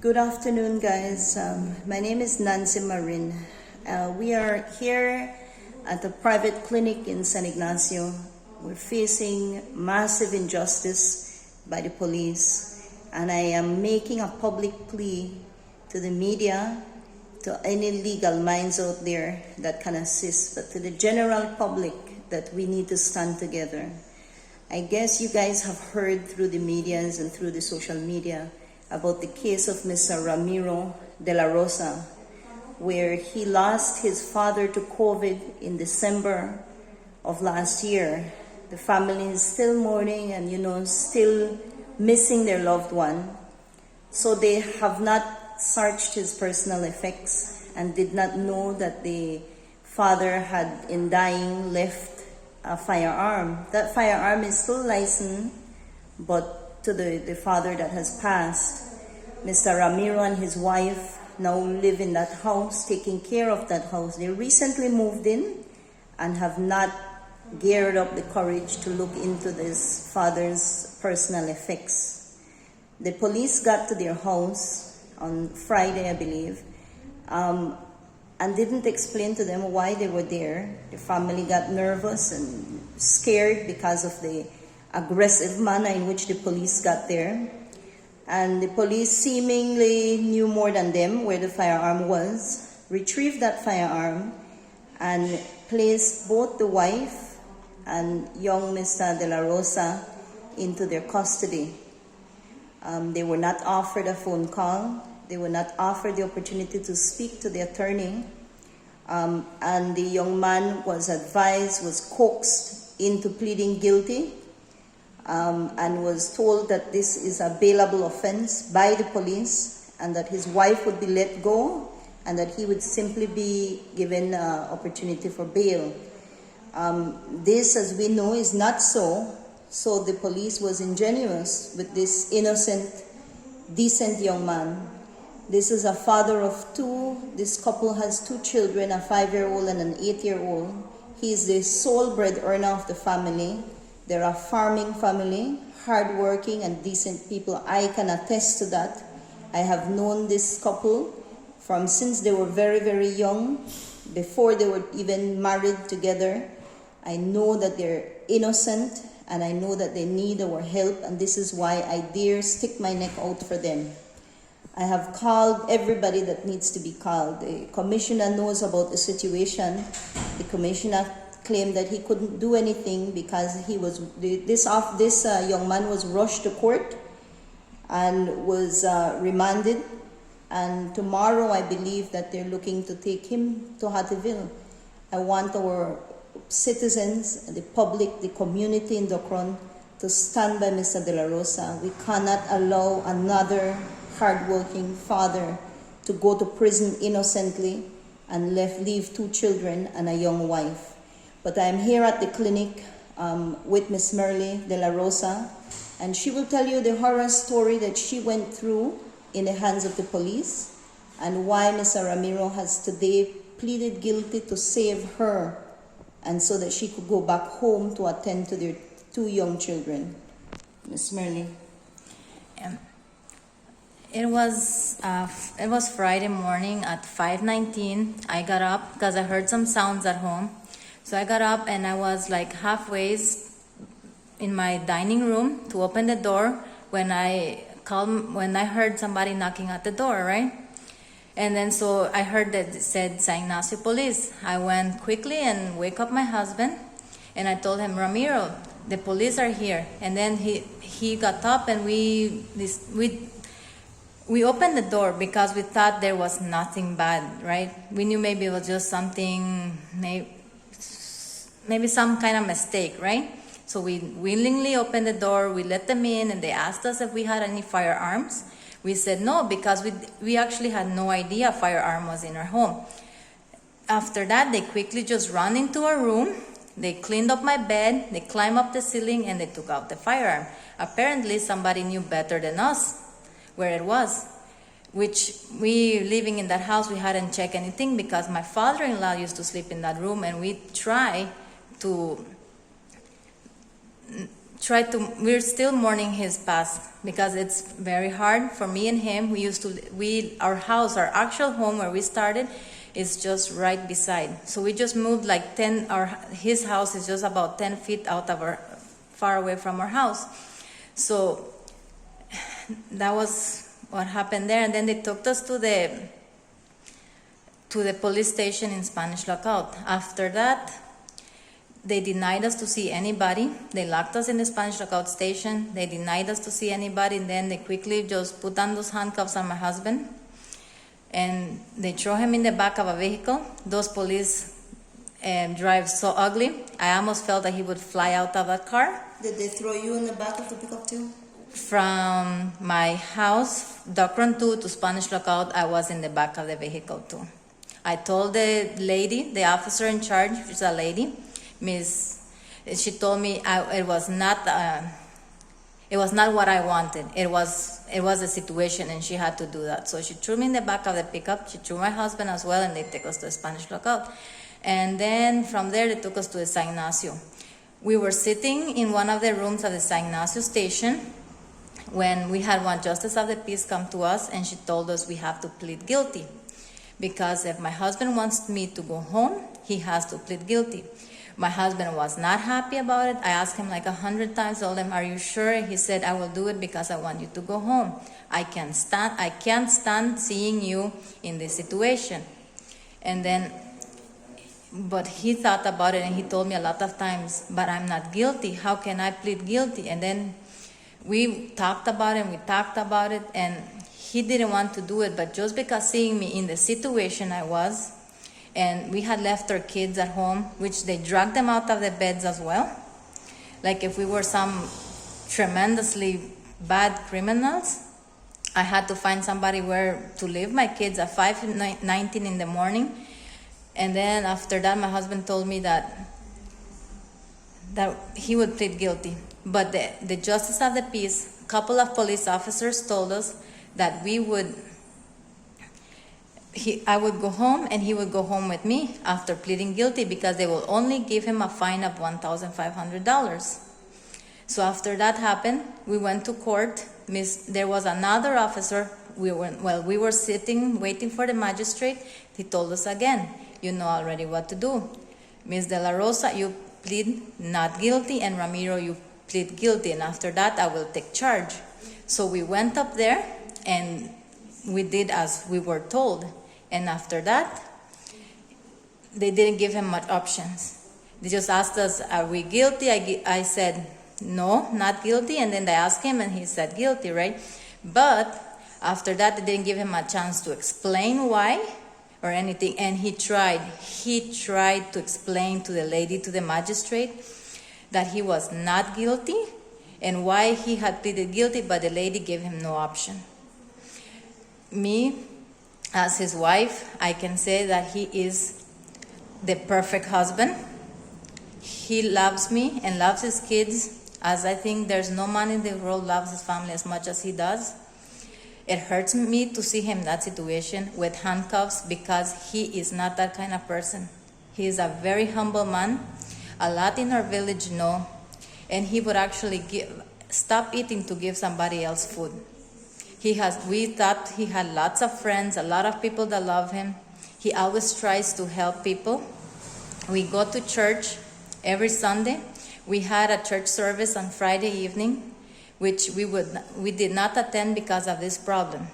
Good afternoon, guys. My name is Nancy Marin. We are here at a private clinic in San Ignacio. We're facing massive injustice by the police, and I am making a public plea to the media, to any legal minds out there that can assist, but to the general public that we need to stand together. I guess you guys have heard through the medias and through the social media about the case of Mr. Ramiro de la Rosa, where he lost his father to COVID in December of last year. The family is still mourning and, still missing their loved one. So they have not searched his personal effects and did not know that the father had, in dying, left a firearm. That firearm is still licensed, but to the father that has passed. Mr. Ramiro and his wife now live in that house, taking care of that house. They recently moved in and have not geared up the courage to look into this father's personal effects. The police got to their house on Friday, I believe, and didn't explain to them why they were there. The family got nervous and scared because of the aggressive manner in which the police got there. And the police seemingly knew more than them where the firearm was, retrieved that firearm, and placed both the wife and young Mr. De La Rosa into their custody. They were not offered a phone call. They were not offered the opportunity to speak to the attorney. And the young man was advised, was coaxed into pleading guilty, and was told that this is a bailable offense by the police and that his wife would be let go and that he would simply be given opportunity for bail. This, as we know, is not so. So the police was ingenuous with this innocent, decent young man. This is a father of two. This couple has two children, a 5-year-old and an 8-year-old. He is the sole bread earner of the family. They're a farming family, hardworking and decent people. I can attest to that. I have known this couple from since they were very, very young, before they were even married together. I know that they're innocent and I know that they need our help, and this is why I dare stick my neck out for them. I have called everybody that needs to be called. The commissioner knows about the situation. The commissioner claimed that he couldn't do anything because he was this young man was rushed to court and was remanded, and tomorrow I believe that they're looking to take him to Hattieville. I want our citizens, the public, the community in Docron to stand by Mr. De La Rosa. We cannot allow another hardworking father to go to prison innocently and leave two children and a young wife. But I'm here at the clinic with Miss Merle De La Rosa, and she will tell you the horror story that she went through in the hands of the police and why Mr. Ramiro has today pleaded guilty to save her and so that she could go back home to attend to their two young children. Miss Merle. It was Friday morning at 5:19. I got up because I heard some sounds at home. So I got up and I was like halfway in my dining room to open the door when I heard somebody knocking at the door, right? And then so I heard that it said San Ignacio Police. I went quickly and wake up my husband, and I told him, Ramiro, the police are here. And then he got up and we opened the door because we thought there was nothing bad, right? We knew maybe it was just something, maybe some kind of mistake, right? So we willingly opened the door, we let them in, and they asked us if we had any firearms. We said no, because we actually had no idea a firearm was in our home. After that, they quickly just ran into our room, they cleaned up my bed, they climbed up the ceiling, and they took out the firearm. Apparently, somebody knew better than us where it was, which we, living in that house, we hadn't checked anything because my father-in-law used to sleep in that room, and we try to we're still mourning his past because it's very hard for me and him. Our house, our actual home where we started is just right beside. So we just moved like his house is just about 10 feet far away from our house. So that was what happened there. And then they took us to the police station in Spanish Lookout. After that, they denied us to see anybody. They locked us in the Spanish Lookout station. They denied us to see anybody. And then they quickly just put on those handcuffs on my husband. And they throw him in the back of a vehicle. Those police drive so ugly. I almost felt that he would fly out of that car. Did they throw you in the back of the pickup too? From my house, Duck Run 2 to Spanish Lookout, I was in the back of the vehicle too. I told the lady, the officer in charge, which is a lady, she told me it was not what I wanted. It was a situation, and she had to do that. So she threw me in the back of the pickup. She threw my husband as well, and they took us to the Spanish Lookout. And then from there, they took us to the San Ignacio. We were sitting in one of the rooms of the San Ignacio station when we had one justice of the peace come to us, and she told us we have to plead guilty. Because if my husband wants me to go home, he has to plead guilty. My husband was not happy about it. I asked him like 100 times, told him, "Are you sure?" He said, "I will do it because I want you to go home. I can't stand seeing you in this situation." And then, but he thought about it, and he told me a lot of times, "But I'm not guilty. How can I plead guilty?" And then we talked about it, and he didn't want to do it. But just because seeing me in the situation I was, and we had left our kids at home, which they dragged them out of the beds as well. Like if we were some tremendously bad criminals, I had to find somebody where to leave my kids at 5:19 in the morning. And then after that, my husband told me that he would plead guilty. But the justice of the peace, a couple of police officers told us that I would go home and he would go home with me after pleading guilty, because they will only give him a fine of $1,500. So after that happened, we went to court. There was another officer. We were sitting waiting for the magistrate. He told us again, "You know already what to do. Ms. De La Rosa, you plead not guilty, and Ramiro, you plead guilty, and after that I will take charge." So we went up there and we did as we were told. And after that, they didn't give him much options. They just asked us, "Are we guilty?" I said, "No, not guilty." And then they asked him, and he said guilty, right? But after that, they didn't give him a chance to explain why or anything. And he tried to explain to the lady, to the magistrate, that he was not guilty and why he had pleaded guilty, but the lady gave him no option. Me, as his wife, I can say that he is the perfect husband. He loves me and loves his kids, as I think there's no man in the world loves his family as much as he does. It hurts me to see him in that situation with handcuffs, because he is not that kind of person. He is a very humble man. A lot in our village know, and he would actually stop eating to give somebody else food. We thought he had lots of friends, a lot of people that love him. He always tries to help people. We go to church every Sunday. We had a church service on Friday evening, which we did not attend because of this problem.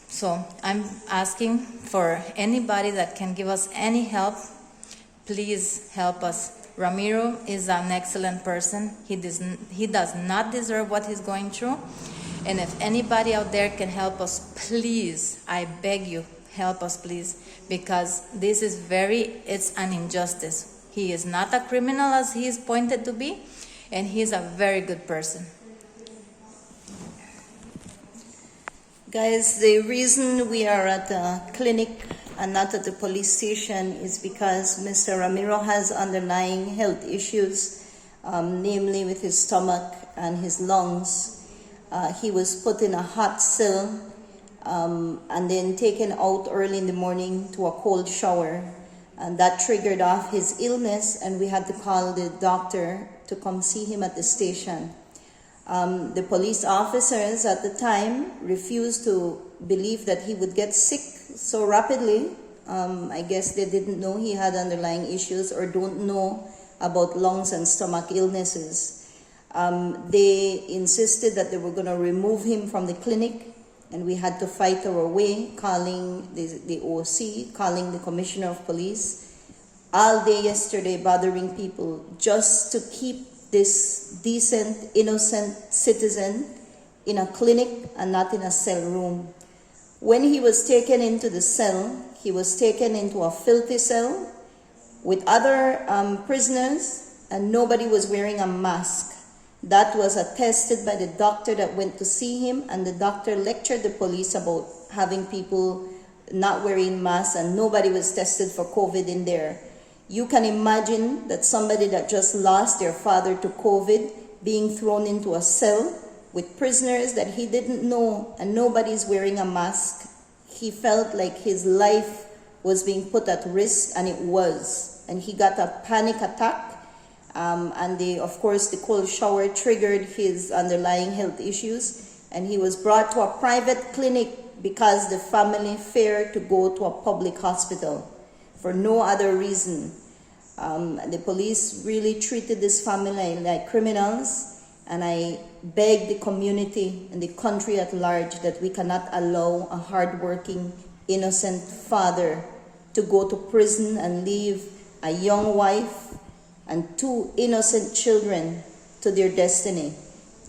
So I'm asking for anybody that can give us any help. Please help us. Ramiro is an excellent person. He does not deserve what he's going through. And if anybody out there can help us, please, I beg you, help us, please, because this is it's an injustice. He is not a criminal as he is pointed to be, and he is a very good person. Guys, the reason we are at the clinic and not at the police station is because Mr. Ramiro has underlying health issues, namely with his stomach and his lungs. He was put in a hot cell and then taken out early in the morning to a cold shower, and that triggered off his illness, and we had to call the doctor to come see him at the station. The police officers at the time refused to believe that he would get sick so rapidly. I guess they didn't know he had underlying issues or don't know about lungs and stomach illnesses. They insisted that they were going to remove him from the clinic, and we had to fight our way, calling the OC, calling the Commissioner of Police, all day yesterday bothering people just to keep this decent, innocent citizen in a clinic and not in a cell room. When he was taken into the cell, he was taken into a filthy cell with other prisoners, and nobody was wearing a mask. That was attested by the doctor that went to see him, and the doctor lectured the police about having people not wearing masks, and nobody was tested for COVID in there. You can imagine that somebody that just lost their father to COVID being thrown into a cell with prisoners that he didn't know, and nobody's wearing a mask. He felt like his life was being put at risk, and it was. And he got a panic attack. And of course, the cold shower triggered his underlying health issues, and he was brought to a private clinic because the family feared to go to a public hospital for no other reason. The police really treated this family like criminals, and I beg the community and the country at large that we cannot allow a hardworking, innocent father to go to prison and leave a young wife and 2 innocent children to their destiny,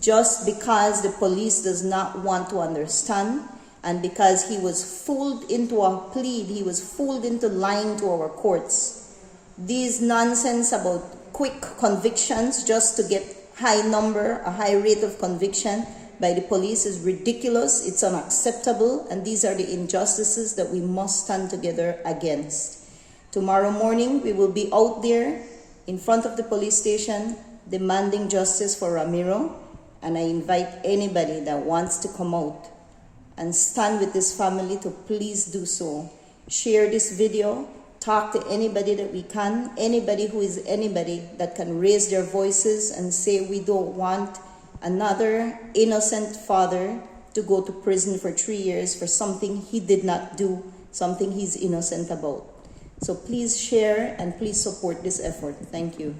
just because the police does not want to understand, and because he was fooled into a plea, he was fooled into lying to our courts. These nonsense about quick convictions just to get a high rate of conviction by the police is ridiculous, it's unacceptable, and these are the injustices that we must stand together against. Tomorrow morning, we will be out there in front of the police station demanding justice for Ramiro, and I invite anybody that wants to come out and stand with this family to please do so. Share this video, talk to anybody that we can, anybody who is anybody that can raise their voices and say we don't want another innocent father to go to prison for 3 years for something he did not do, something he's innocent about. So please share and please support this effort. Thank you.